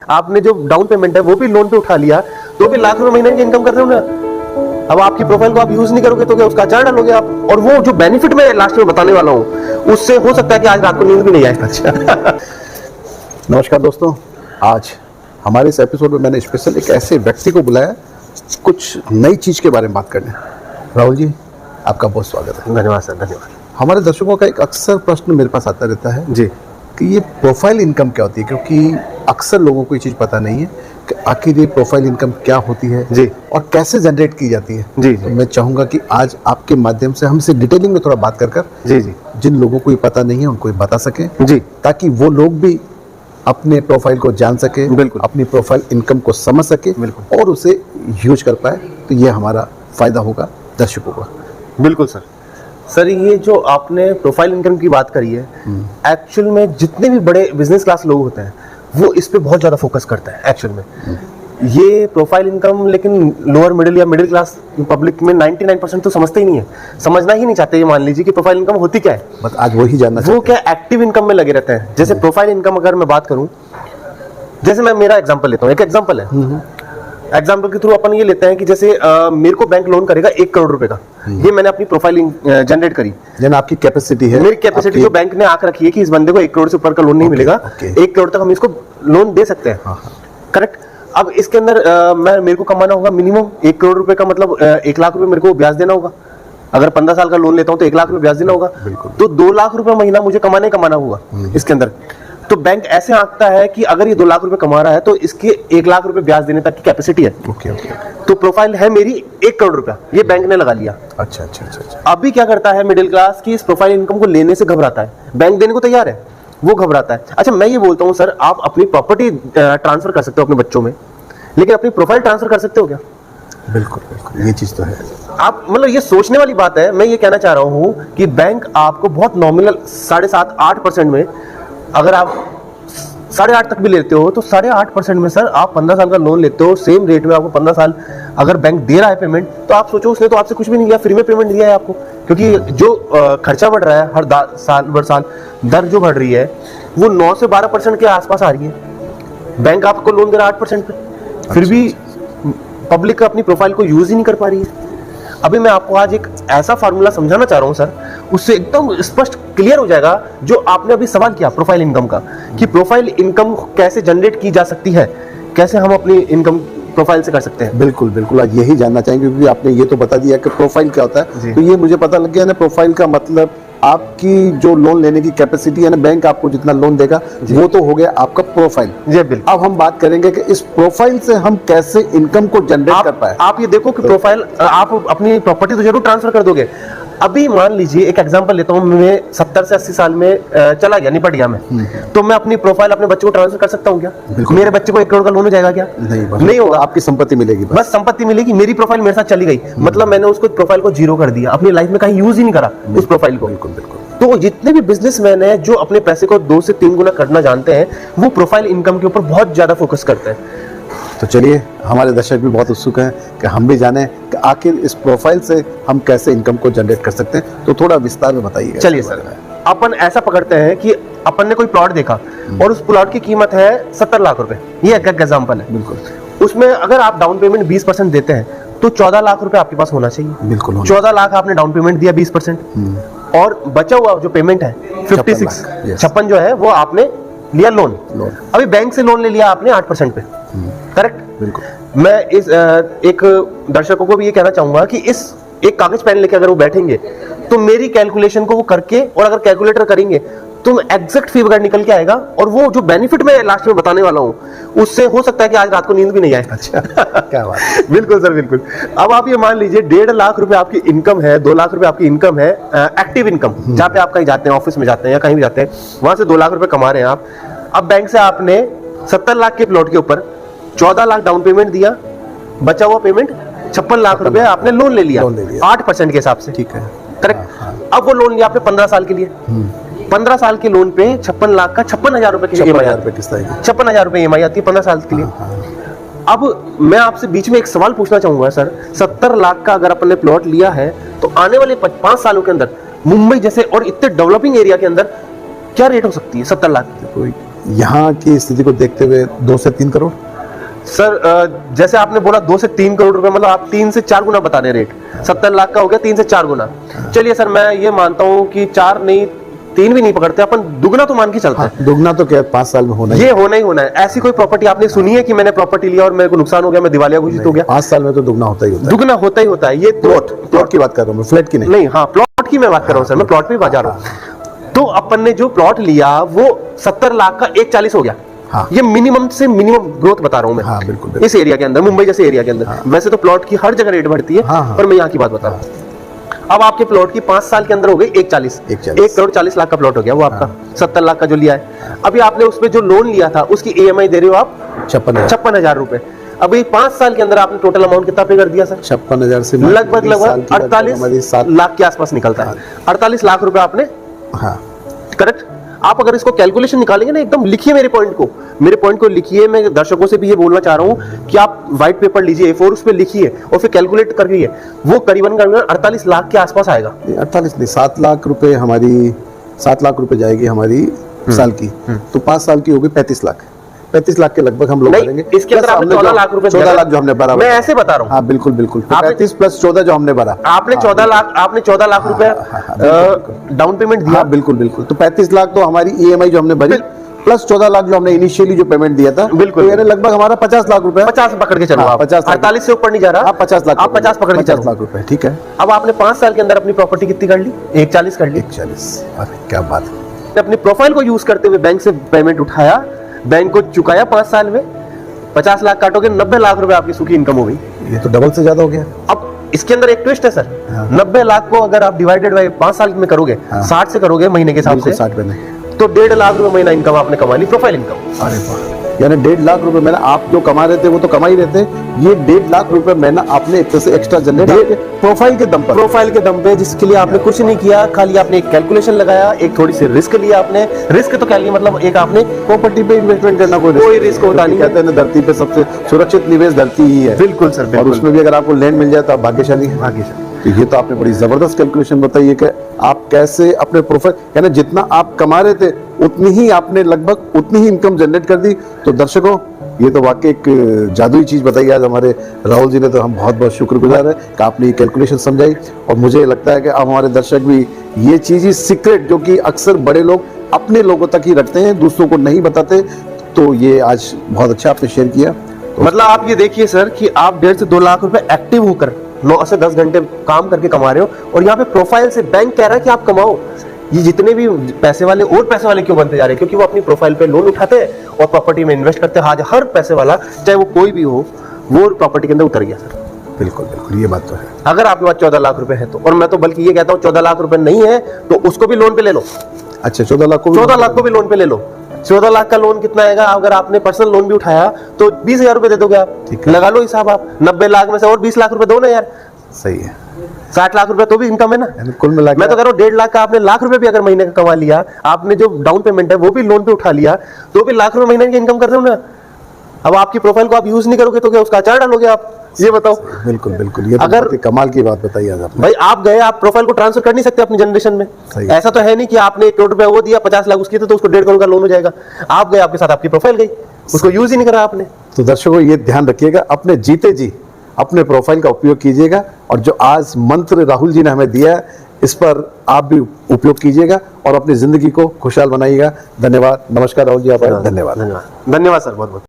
आपने जो down payment है वो भी लोन पे उठा लिया, तो भी लाख रुपए महीने की इनकम कर रहे हो ना। अब आपकी प्रोफाइल को आप यूज नहीं करोगे तो क्या उसका चार्ज डालोगे आप, और वो जो बेनिफिट मैं लास्ट में बताने वाला हूँ उससे हो सकता है कि आज रात को नींद भी नहीं आए। अच्छा नमस्कार दोस्तों, आज हमारे इस एपिसोड में मैंने स्पेशल एक ऐसे व्यक्ति को बुलाया कुछ नई चीज़ के बारे में बात करने। राहुल जी, आपका बहुत स्वागत है। धन्यवाद सर, धन्यवाद। हमारे दर्शकों का एक अक्सर प्रश्न मेरे पास आता रहता है जी कि ये प्रोफाइल इनकम क्या होती है, क्योंकि अक्सर लोगों को ये चीज़ पता नहीं है कि आखिर ये प्रोफाइल इनकम क्या होती है जी, और कैसे जनरेट की जाती है। जी तो मैं चाहूँगा कि आज आपके माध्यम से हमसे डिटेलिंग में थोड़ा बात कर जी जी जिन लोगों को ये पता नहीं है उनको ये बता सकें जी, ताकि वो लोग भी अपने प्रोफाइल को जान सके, बिल्कुल, अपनी प्रोफाइल इनकम को समझ सके बिल्कुल, और उसे यूज कर पाए। तो ये हमारा फायदा होगा दर्शकों का। बिल्कुल सर। सर ये जो आपने प्रोफाइल इनकम की बात करी है, एक्चुअल में जितने भी बड़े बिजनेस क्लास लोग होते हैं वो इस पे बहुत ज़्यादा फोकस करते हैं एक्चुअल में। ये प्रोफाइल इनकम लेकिन लोअर मिडिल या मिडिल क्लास पब्लिक में 99% तो समझते ही नहीं है, समझना ही नहीं चाहते। ये मान लीजिए कि प्रोफाइल इनकम होती क्या है, बस आज वही जानना वो क्या एक्टिव इनकम में लगे रहते हैं। जैसे प्रोफाइल इनकम अगर मैं बात करूं, जैसे मैं मेरा एग्जांपल लेता हूं, एक एग्जांपल है, एग्जांपल के थ्रू अपन ये लेते हैं कि जैसे मेरे को बैंक लोन करेगा 1 करोड़ रुपए का, ये मैंने अपनी प्रोफाइल जनरेट करी। जन आपकी कैपेसिटी है, मेरी कैपेसिटी जो बैंक ने आंक रखी है कि इस बंदे को 1 करोड़ से ऊपर का लोन नहीं मिलेगा, 1 करोड़ तक हम इसको लोन दे सकते हैं। करेक्ट। अब इसके अंदर मेरे को कमाना होगा मिनिमम 1 करोड़ रुपए का, मतलब 1 लाख रुपए मेरे को ब्याज देना होगा। अगर 15 साल का लोन लेता हूं तो 1 लाख रुपए ब्याज देना होगा, तो 2 लाख रुपए महीना मुझे कमाना होगा इसके अंदर। तो बैंक ऐसे आंकता है कि अगर ये 2 लाख रुपए कमा रहा है तो इसके 1 लाख रुपए ब्याज देने तक की कैपेसिटी है। तो प्रोफाइल है मेरी 1 करोड़ रुपया, ये बैंक ने लगा लिया। अच्छा। अभी क्या करता है मिडिल क्लास की, इस प्रोफाइल इनकम को लेने से घबराता है। बैंक देने को तैयार है, वो घबराता है। अच्छा मैं ये बोलता हूँ सर, आप अपनी प्रॉपर्टी ट्रांसफर कर सकते हो अपने बच्चों में, लेकिन अपनी प्रोफाइल ट्रांसफर कर सकते हो क्या? बिल्कुल, ये चीज तो है। आप मतलब ये सोचने वाली बात है। मैं ये कहना चाह रहा हूं कि बैंक आपको बहुत नॉमिनल 7.5-8% में, अगर आप 8.5 तक भी लेते हो तो 8.5% में सर आप 15 साल का लोन लेते हो, सेम रेट में आपको 15 साल अगर बैंक दे रहा है पेमेंट, तो आप सोचो उसने तो आपसे कुछ भी नहीं लिया, फ्री में पेमेंट दिया है आपको। क्योंकि जो खर्चा बढ़ रहा है हर साल दर जो बढ़ रही है वो 9 से 12% के आसपास आ रही है। बैंक आपको लोन दे रहा है 8% पे, फिर भी पब्लिक अपनी प्रोफाइल को यूज ही नहीं कर पा रही है। अभी मैं आपको आज एक ऐसा फार्मूला समझाना चाह रहा हूं सर, उससे एकदम स्पष्ट क्लियर हो जाएगा जो आपने अभी सवाल किया प्रोफाइल इनकम का, कि प्रोफाइल इनकम कैसे जनरेट की जा सकती है, कैसे हम अपनी इनकम प्रोफाइल से कर सकते हैं। बिल्कुल आज यही जानना चाहेंगे, क्योंकि आपने ये तो बता दिया कि प्रोफाइल क्या होता है, तो ये मुझे पता लग गया ना। प्रोफाइल का मतलब आपकी जो लोन लेने की कैपेसिटी है ना, बैंक आपको जितना लोन देगा वो तो हो गया आपका प्रोफाइल। जी बिल्कुल। अब हम बात करेंगे कि इस प्रोफाइल से हम कैसे इनकम को जनरेट कर पाए। आप ये देखो कि प्रोफाइल, आप अपनी प्रॉपर्टी तो जरूर ट्रांसफर कर दोगे। अभी मान लीजिए एक एग्जांपल लेता हूं, मैं 70 से 80 साल में चला गया, निपट गया मैं, तो मैं अपनी प्रोफाइल अपने बच्चे को ट्रांसफर कर सकता हूं क्या? मेरे बच्चे को 1 करोड़ का लोन हो जाएगा क्या? नहीं होगा। आपकी संपत्ति मिलेगी, बस संपत्ति मिलेगी। मेरी प्रोफाइल मेरे साथ चली गई, मतलब मैंने उसको प्रोफाइल को जीरो कर दिया, अपनी लाइफ में कहीं यूज ही नहीं करा उस प्रोफाइल को। बिल्कुल। तो जितने भी बिजनेसमैन हैं जो अपने पैसे को 2 से 3 गुना करना जानते हैं, वो प्रोफाइल इनकम के ऊपर बहुत ज्यादा फोकस करते हैं। तो चलिए, हमारे दर्शक भी बहुत उत्सुक हैं कि हम भी जाने कि आखिर इस प्रोफाइल से हम कैसे इनकम को जनरेट कर सकते हैं। तो थोड़ा विस्तार में बताइए। चलिए सर, अपन ऐसा पकड़ते हैं कि अपन ने कोई प्लॉट देखा और उस प्लॉट की कीमत है 70 लाख रुपए, ये एक एग्जांपल है। बिल्कुल। उसमें अगर आप डाउन पेमेंट 20% देते हैं तो 14 लाख रुपए आपके पास होना चाहिए। बिल्कुल। 14 लाख आपने डाउन पेमेंट दिया 20%, और बचा हुआ जो पेमेंट है 56 जो है वो आपने लिया लोन। अभी बैंक से लोन ले लिया आपने 8% पे, करेक्ट? बिल्कुल। मैं इस एक दर्शकों को भी ये कहना चाहूंगा कि इस एक कागज पेन लेके अगर वो बैठेंगे तो मेरी कैलकुलेशन को वो करके, और अगर कैलकुलेटर करेंगे तो एग्जैक्ट फी वगैरह निकल के आएगा, और वो जो बेनिफिट मैं लास्ट में बताने वाला हूं उससे हो सकता है कि आज रात को नींद भी नहीं आए। अच्छा क्या बात। बिल्कुल सर, बिल्कुल। अब आप ये मान लीजिए 1.5 लाख रुपए आपकी इनकम है, 2 लाख रुपए आपकी इनकम है, एक्टिव इनकम, जहां पे आप कहीं जाते हैं, ऑफिस में जाते हैं या कहीं भी जाते हैं, वहां से 2 लाख रुपए कमा रहे हैं आप। अब बैंक से आपने 70 लाख के प्लॉट के ऊपर 14 लाख डाउन पेमेंट दिया, बचा हुआ पेमेंट 56 लाख रुपए आपने लोन ले लिया 8% के हिसाब से, ठीक है, करेक्ट? अब वो लोन लिया आपने 15 साल के लिए। 15 साल के लोन पे 56 लाख का 56,000 रुपए की EMI आती है, 56,000 रुपए EMI आती है 15 साल के लिए। अब मैं आपसे बीच में एक सवाल पूछना चाहूंगा सर, 70 लाख का अगर अपन ने प्लॉट लिया है तो आने वाले 5 सालों के अंदर मुंबई जैसे और इतने डेवलपिंग एरिया के अंदर क्या रेट हो सकती है 70 लाख की? यहाँ की स्थिति को देखते हुए 2 से 3 करोड़। सर जैसे आपने बोला 2 से 3 करोड़ रुपए, मतलब आप 3 से 4 गुना बता रहे रेट। 70 लाख का हो गया 3 से 4 गुना। चलिए सर मैं ये मानता हूँ कि 4 नहीं 3 भी नहीं पकड़ते अपन, दुगना तो मान के चलते हैं। दुगना तो क्या 5 साल में होना ये होना ही होना है। ऐसी कोई प्रॉपर्टी आपने सुनी है कि मैंने प्रॉपर्टी लिया और मेरे को नुकसान हो गया, मैं दिवालिया घोषित हो गया? 5 साल में तो दुगना होता ही होता है। दुगना होता ही होता है। ये प्लॉट की बात कर रहा हूँ मैं, फ्लैट की नहीं। नहीं, हाँ प्लॉट की मैं बात कर रहा हूँ सर, मैं प्लॉट पे बात जा रहा हूँ। तो अपन ने जो प्लॉट लिया वो 70 लाख का 140 हो गया। हाँ। ये मिनिमम से मिनिमम ग्रोथ बता रहा हूँ मैं। हाँ, बिल्कुल। इस एरिया के अंदर, मुंबई जैसे एरिया के अंदर। वैसे तो प्लॉट की हर जगह रेट बढ़ती है, पर मैं यहाँ की बात बता रहा हूँ। अब आपके प्लॉट की 5 साल के अंदर हो गई 140, 1 करोड़ 40 लाख का प्लॉट हो गया वो आपका। 70 लाख का जो लिया है, अभी आपने उसमें जो लोन लिया था उसकी EMI दे रहे हो आप 56,000 रुपए। अभी 5 साल के अंदर आपने टोटल अमाउंट कितना पे कर दिया सर? 56,000 से लगभग 48 लाख के आसपास निकलता है। 48 लाख रुपए आपने, हाँ करेक्ट। आप अगर इसको कैलकुलेशन निकालेंगे ना, एकदम लिखिए मेरे पॉइंट को लिखिए। मैं दर्शकों से भी ये बोलना चाह रहा हूं कि आप व्हाइट पेपर लीजिए A4, उस पे लिखिए और फिर कैलकुलेट करिए। वो करीबन 48 लाख के आसपास आएगा। 48 नहीं, 7 लाख रुपए हमारी, 7 लाख रुपए जाएगी हमारी साल की। तो 5 साल की होगी 35 लाख। 35 लाख के लगभग हम लोग करेंगे। इसके अंदर आपने 14 लाख रुपए, 14 लाख जो हमने भरा, मैं ऐसे बता रहा हूँ। हाँ बिल्कुल बिल्कुल। 35 प्लस 14 जो हमने भरा, आपने 14 लाख रुपए डाउन पेमेंट दिया। हाँ बिल्कुल बिल्कुल। तो 35 लाख तो हमारी EMI जो हमने भरी, प्लस 14 लाख जो हमने इनिशियली जो पेमेंट दिया था, बिल्कुल, तो यानी लगभग हमारा 50 लाख रुपए। 50 पकड़ के चलो आप, 48 से ऊपर नहीं जा रहा। आप 50 लाख, आप 50 पकड़ के चलो। 50 लाख रुपए, ठीक है। अब आपने 5 साल के अंदर अपनी प्रॉपर्टी कितनी कर ली? 140 कर ली। 140, अरे क्या बात है। अपनी प्रोफाइल को यूज करते हुए बैंक से पेमेंट उठाया, बैंक को चुकाया 5 साल में। 50 लाख काटोगे 90 लाख रुपए आपकी सूखी इनकम हो गई। ये तो डबल से ज्यादा हो गया। अब इसके अंदर एक ट्विस्ट है सर। 90 लाख को अगर आप डिवाइडेड बाय 5 साल में करोगे, 60 से करोगे महीने के हिसाब से, 60 में नहीं, तो 1.5 लाख रुपए महीना इनकम आपने कमा ली, प्रोफाइल इनकम। अरे वाह, यानी 1.5 लाख रुपए महीना आप जो कमा रहे थे वो तो कमा ही रहे थे, ये 1.5 लाख रुपए महीना आपने एक तरह से एक्स्ट्रा जनरेट प्रोफाइल के दम पर, जिसके लिए आपने कुछ नहीं किया, खाली आपने एक कैलकुलेशन लगाया, एक थोड़ी सी रिस्क लिया आपने। रिस्क तो क्या लिया, मतलब एक आपने प्रॉपर्टी पे इन्वेस्टमेंट करना, कोई रिस्क होता नहीं। कहते हैं ना, धरती पे सबसे सुरक्षित निवेश धरती ही है। बिल्कुल सर, और उसमें भी अगर आपको लैंड मिल जाए तो आप भाग्यशाली हैं। तो ये तो आपने बड़ी जबरदस्त कैलकुलेशन बताई है कि आप कैसे अपने प्रोफाइल, यानी जितना आप कमा रहे थे उतनी ही आपने लगभग उतनी ही इनकम जनरेट कर दी। तो दर्शकों, ये तो वाकई एक जादुई चीज बताई आज हमारे राहुल जी ने, तो हम बहुत बहुत शुक्रगुजार है कि आपने ये कैलकुलेशन समझाई। और मुझे लगता है कि अब हमारे दर्शक भी ये चीज ही सीक्रेट, जो कि अक्सर बड़े लोग अपने लोगों तक ही रखते हैं, दूसरों को नहीं बताते, तो ये आज बहुत अच्छा आपने शेयर किया। तो मतलब आप ये देखिए सर कि आप 1.5 से 2 लाख रुपए एक्टिव होकर 9 से 10 घंटे काम करके कमा रहे हो, और यहाँ पे प्रोफाइल से बैंक कह रहा है कि आप कमाओ। ये जितने भी पैसे वाले और पैसे वाले क्यों बनते जा रहे हैं? क्योंकि वो अपनी प्रोफाइल पे लोन उठाते हैं और प्रॉपर्टी में इन्वेस्ट करते हैं। आज हर पैसे वाला, चाहे वो कोई भी हो, वो प्रॉपर्टी के अंदर उतर गया सर। बिल्कुल बिल्कुल, ये बात तो है। अगर आपके पास 14 लाख रुपए है तो, और मैं तो बल्कि ये कहता हूँ 14 लाख रुपए नहीं है तो उसको भी लोन पे ले लो। अच्छा, 14 लाख को 14 लाख को भी लोन पे ले लो। 14 लाख का लोन कितना आएगा? अगर आपने पर्सनल लोन भी उठाया तो 20,000 रुपए दे दोगे आप। लगा लो हिसाब आप, 90 लाख में से और 20 लाख रुपए दो ना यार। सही है, 60 लाख रुपए तो भी इनकम है ना। कुल मिला के मैं तो कह रहा हूँ 1.5 लाख का आपने लाख रुपए भी अगर महीने का कमा लिया, आपने जो डाउन पेमेंट है वो भी लोन पे उठा लिया, तो भी लाख रुपए महीने की इनकम कर रहे हो ना। अब आपकी प्रोफाइल को आप यूज नहीं करोगे तो क्या उसका अचार डालोगे आप? ये बताओ। बिल्कुल बिल्कुल, ये तो अगर कमाल की बात बताई आज आपने। भाई आप गए, आप प्रोफाइल को ट्रांसफर कर नहीं सकते अपनी जनरेशन में। ऐसा तो है नहीं कि आपने 1 करोड़ रुपए वो दिया, 50 लाख उसकी तो उसको 1.5 करोड़ का लोन हो जाएगा। आप गए, आपके साथ आपकी प्रोफाइल गई, उसको यूज ही नहीं करा आपने। तो दर्शकों, ये ध्यान रखिएगा, अपने जीते जी अपने प्रोफाइल का उपयोग कीजिएगा, और जो आज मंत्र राहुल जी ने हमें दिया है, इस पर आप भी उपयोग कीजिएगा और अपनी जिंदगी को खुशहाल बनाइएगा। धन्यवाद, नमस्कार राहुल जी, आप धन्यवाद। धन्यवाद सर, बहुत बहुत।